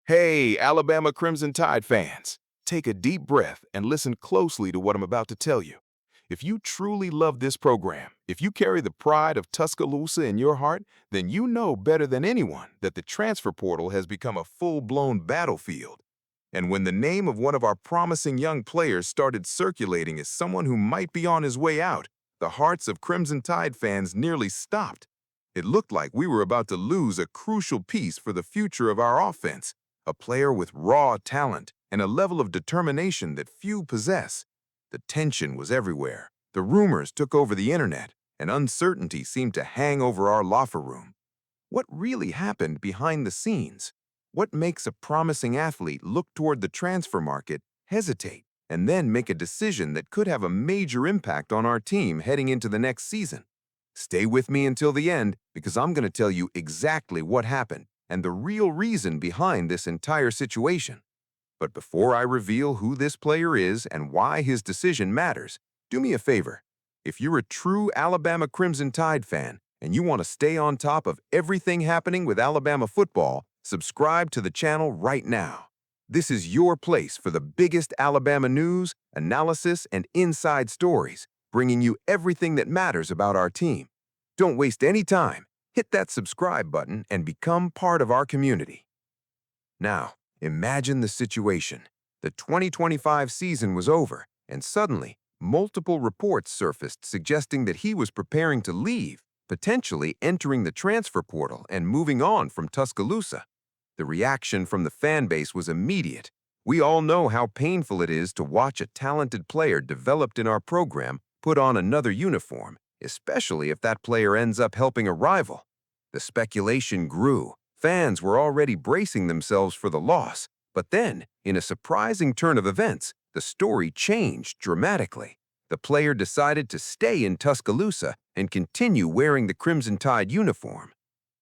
Hey, Alabama Crimson Tide fans, take a deep breath and listen closely to what I'm about to tell you. If you truly love this program, if you carry the pride of Tuscaloosa in your heart, then you know better than anyone that the transfer portal has become a full-blown battlefield. And when the name of one of our promising young players started circulating as someone who might be on his way out, the hearts of Crimson Tide fans nearly stopped. It looked like we were about to lose a crucial piece for the future of our offense, a player with raw talent and a level of determination that few possess. The tension was everywhere. The rumors took over the internet, and uncertainty seemed to hang over our locker room. What really happened behind the scenes? What makes a promising athlete look toward the transfer market, hesitate, and then make a decision that could have a major impact on our team heading into the next season? Stay with me until the end because I'm going to tell you exactly what happened and the real reason behind this entire situation. But before I reveal who this player is and why his decision matters, do me a favor. If you're a true Alabama Crimson Tide fan and you want to stay on top of everything happening with Alabama football, subscribe to the channel right now. This is your place for the biggest Alabama news, analysis, and inside stories, bringing you everything that matters about our team. Don't waste any time. Hit that subscribe button and become part of our community. Now, imagine the situation. The 2025 season was over, and suddenly, multiple reports surfaced suggesting that he was preparing to leave, potentially entering the transfer portal and moving on from Tuscaloosa. The reaction from the fan base was immediate. We all know how painful it is to watch a talented player developed in our program put on another uniform, especially if that player ends up helping a rival. The speculation grew. Fans were already bracing themselves for the loss, but then, in a surprising turn of events, the story changed dramatically. The player decided to stay in Tuscaloosa and continue wearing the Crimson Tide uniform.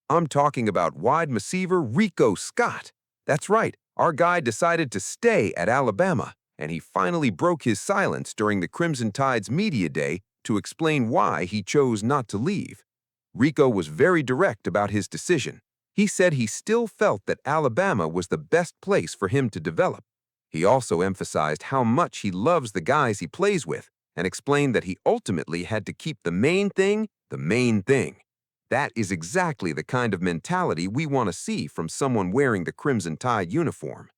I'm talking about wide receiver Rico Scott. That's right, our guy decided to stay at Alabama, and he finally broke his silence during the Crimson Tide's media day to explain why he chose not to leave. Rico was very direct about his decision. He said he still felt that Alabama was the best place for him to develop. He also emphasized how much he loves the guys he plays with and explained that he ultimately had to keep the main thing the main thing. That is exactly the kind of mentality we want to see from someone wearing the Crimson Tide uniform.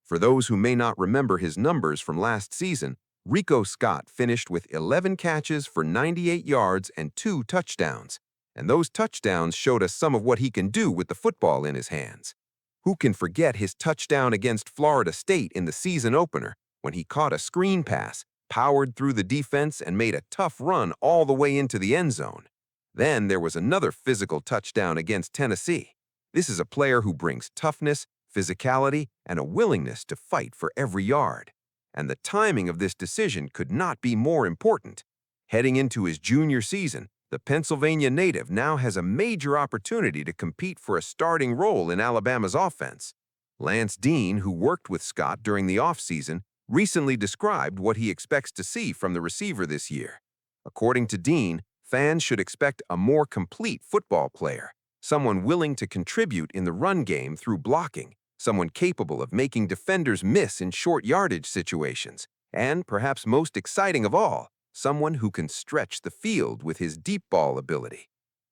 For those who may not remember his numbers from last season, Rico Scott finished with 11 catches for 98 yards and 2 touchdowns. And those touchdowns showed us some of what he can do with the football in his hands. Who can forget his touchdown against Florida State in the season opener when he caught a screen pass, powered through the defense, and made a tough run all the way into the end zone? Then there was another physical touchdown against Tennessee. This is a player who brings toughness, physicality, and a willingness to fight for every yard. And the timing of this decision could not be more important. Heading into his junior season, the Pennsylvania native now has a major opportunity to compete for a starting role in Alabama's offense. Lance Dean, who worked with Scott during the offseason, recently described what he expects to see from the receiver this year. According to Dean, fans should expect a more complete football player, someone willing to contribute in the run game through blocking, someone capable of making defenders miss in short yardage situations, and perhaps most exciting of all, someone who can stretch the field with his deep ball ability.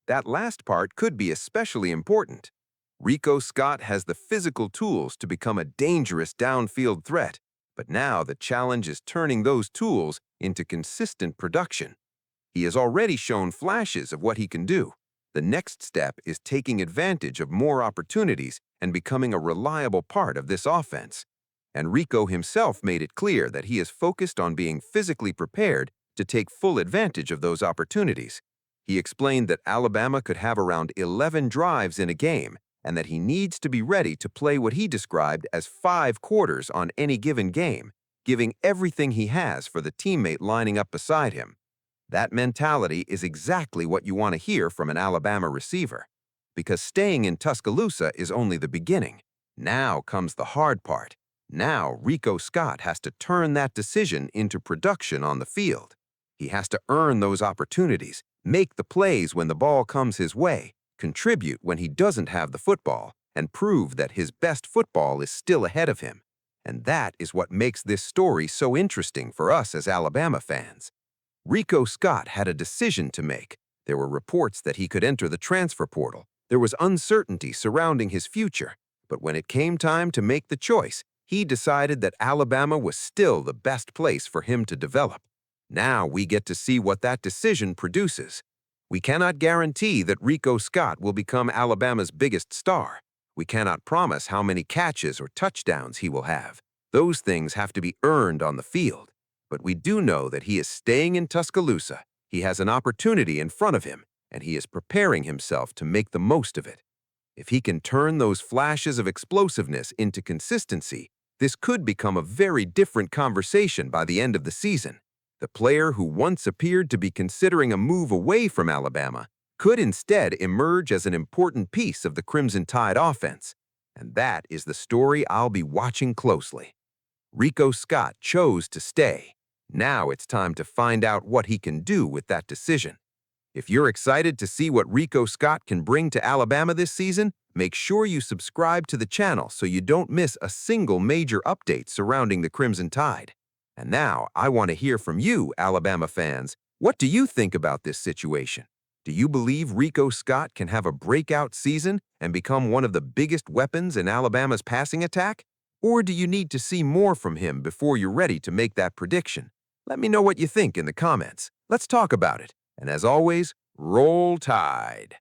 That last part could be especially important. Rico Scott has the physical tools to become a dangerous downfield threat, but now the challenge is turning those tools into consistent production. He has already shown flashes of what he can do. The next step is taking advantage of more opportunities and becoming a reliable part of this offense. And Rico himself made it clear that he is focused on being physically prepared to take full advantage of those opportunities. He explained that Alabama could have around 11 drives in a game and that he needs to be ready to play what he described as 5 quarters on any given game, giving everything he has for the teammate lining up beside him. That mentality is exactly what you want to hear from an Alabama receiver. Because staying in Tuscaloosa is only the beginning. Now comes the hard part. Now Rico Scott has to turn that decision into production on the field. He has to earn those opportunities, make the plays when the ball comes his way, contribute when he doesn't have the football, and prove that his best football is still ahead of him. And that is what makes this story so interesting for us as Alabama fans. Rico Scott had a decision to make. There were reports that he could enter the transfer portal. There was uncertainty surrounding his future. But when it came time to make the choice, he decided that Alabama was still the best place for him to develop. Now we get to see what that decision produces. We cannot guarantee that Rico Scott will become Alabama's biggest star. We cannot promise how many catches or touchdowns he will have. Those things have to be earned on the field. But we do know that he is staying in Tuscaloosa. He has an opportunity in front of him, and he is preparing himself to make the most of it. If he can turn those flashes of explosiveness into consistency, this could become a very different conversation by the end of the season. The player who once appeared to be considering a move away from Alabama could instead emerge as an important piece of the Crimson Tide offense. And that is the story I'll be watching closely. Rico Scott chose to stay. Now it's time to find out what he can do with that decision. If you're excited to see what Rico Scott can bring to Alabama this season, make sure you subscribe to the channel so you don't miss a single major update surrounding the Crimson Tide. And now, I want to hear from you, Alabama fans. What do you think about this situation? Do you believe Rico Scott can have a breakout season and become one of the biggest weapons in Alabama's passing attack? Or do you need to see more from him before you're ready to make that prediction? Let me know what you think in the comments. Let's talk about it. And as always, roll Tide.